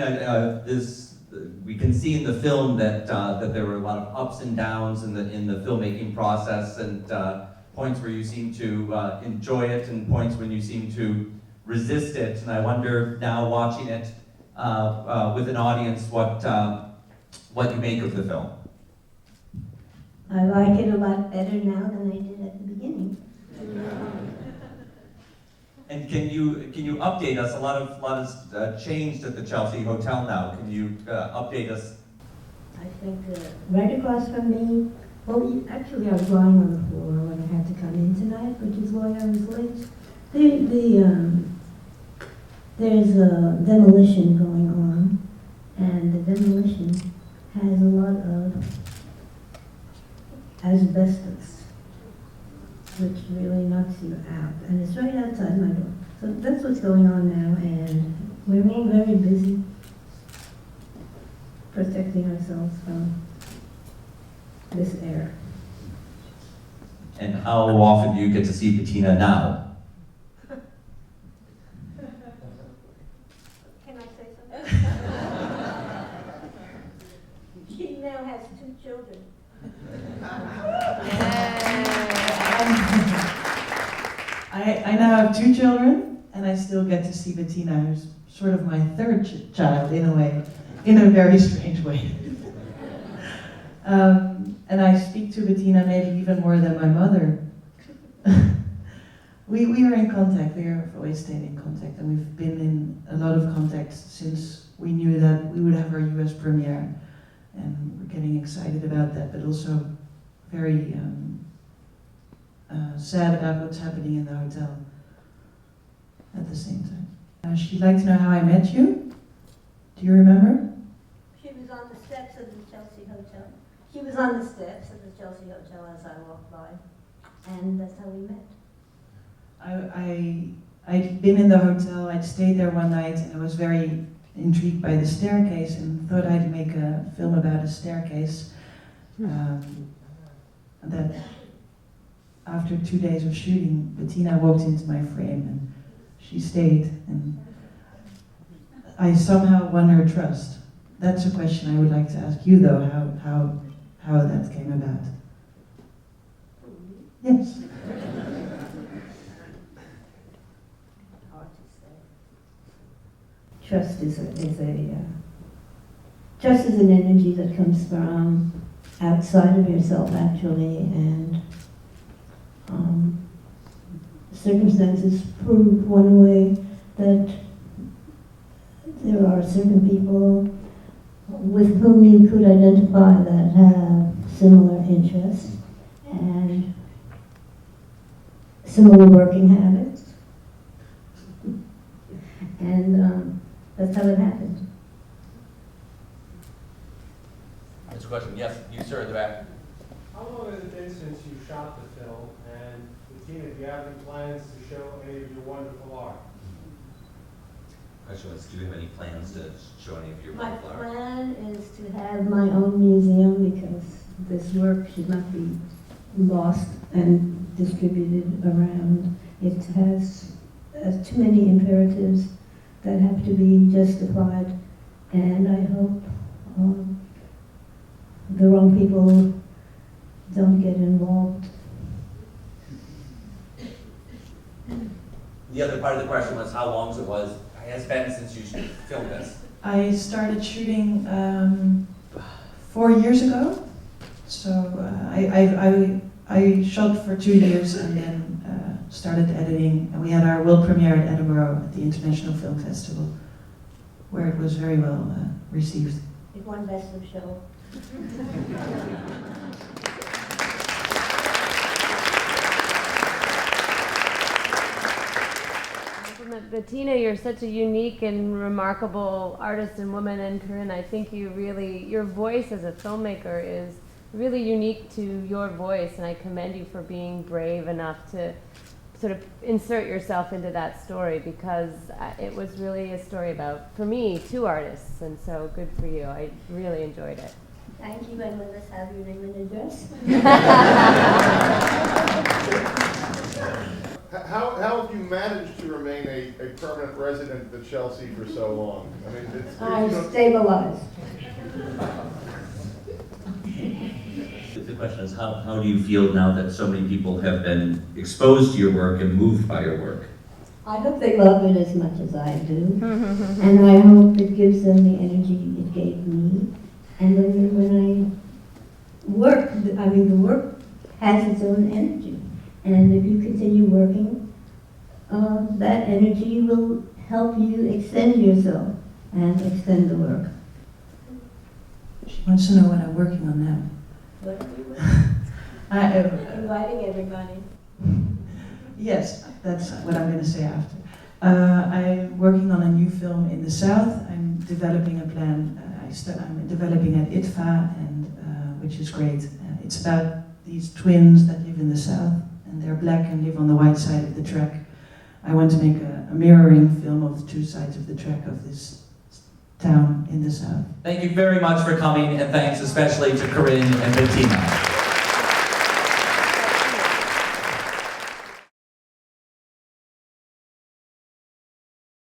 Bettina, we can see in the film that there were a lot of ups and downs in the filmmaking process, and points where you seem to enjoy it, and points when you seem to resist it. And I wonder now, watching it with an audience, what you make of the film. I like it a lot better now than I did at the beginning. And can you update us? A lot has changed at the Chelsea Hotel now. Can you update us? I think right across from me, well, actually I was lying on the floor when I had to come in tonight, which is why I was late. There's a demolition going on, and the demolition has a lot of asbestos, which really knocks you out, and it's right outside my door. So that's what's going on now, and we're all very busy protecting ourselves from this air. And how often do you get to see Bettina now? Can I say something? She now has 2 children. I now have 2 children, and I still get to see Bettina, who's sort of my 3rd child in a way, in a very strange way. And I speak to Bettina maybe even more than my mother. We are in contact, we have always stayed in contact, and we've been in a lot of contact since we knew that we would have our US premiere. And we're getting excited about that, but also very sad about what's happening in the hotel at the same time. She'd like to know how I met you. Do you remember? She was on the steps of the Chelsea Hotel. She was on the steps of the Chelsea Hotel as I walked by, and that's how we met. I'd been in the hotel, I'd stayed there one night, and I was very intrigued by the staircase and thought I'd make a film about a staircase. That after 2 days of shooting, Bettina walked into my frame and she stayed, and I somehow won her trust. That's a question I would like to ask you though, how that came about. Yes. Trust is an energy that comes from outside of yourself, actually, and circumstances prove one way that there are certain people with whom you could identify that have similar interests and similar working habits, and that's how it happened. Next question. Yes, you sir in the back. How long has it been since you shot the film? And Bettina, do you have any plans to show any of your wonderful art? Question was, do you have any plans to show any of your My wonderful art? plan is to have my own museum because this work should not be lost and distributed around. It has too many imperatives that have to be justified, and I hope the wrong people don't get involved. The other part of the question was how long has been since you filmed this? I started shooting 4 years ago, so I shot for 2 years and then started editing, and we had our world premiere at Edinburgh at the International Film Festival, where it was very well received. It won Best of Show. Bettina, you're such a unique and remarkable artist and woman, and Corinne, I think your voice as a filmmaker is really unique to your voice, and I commend you for being brave enough to sort of insert yourself into that story, because it was really a story about, for me, 2 artists, and so good for you. I really enjoyed it. Thank you, and let us have your name and address. How have you managed to remain a permanent resident of Chelsea for so long? I mean, it's, I stabilized. The question is, how do you feel now that so many people have been exposed to your work and moved by your work? I hope they love it as much as I do. And I hope it gives them the energy it gave me. And then when I work, I mean, the work has its own energy. And if you continue working, that energy will help you extend yourself and extend the work. She wants to know what I'm working on now. What are you working? Inviting everybody. Yes, that's what I'm going to say after. I'm working on a new film in the South. I'm developing a plan. I'm developing at ITFA, and which is great. It's about these twins that live in the South, and they're black and live on the white side of the track. I want to make a mirroring film of the two sides of the track of this town in the South. Thank you very much for coming, and thanks especially to Corinne and Bettina.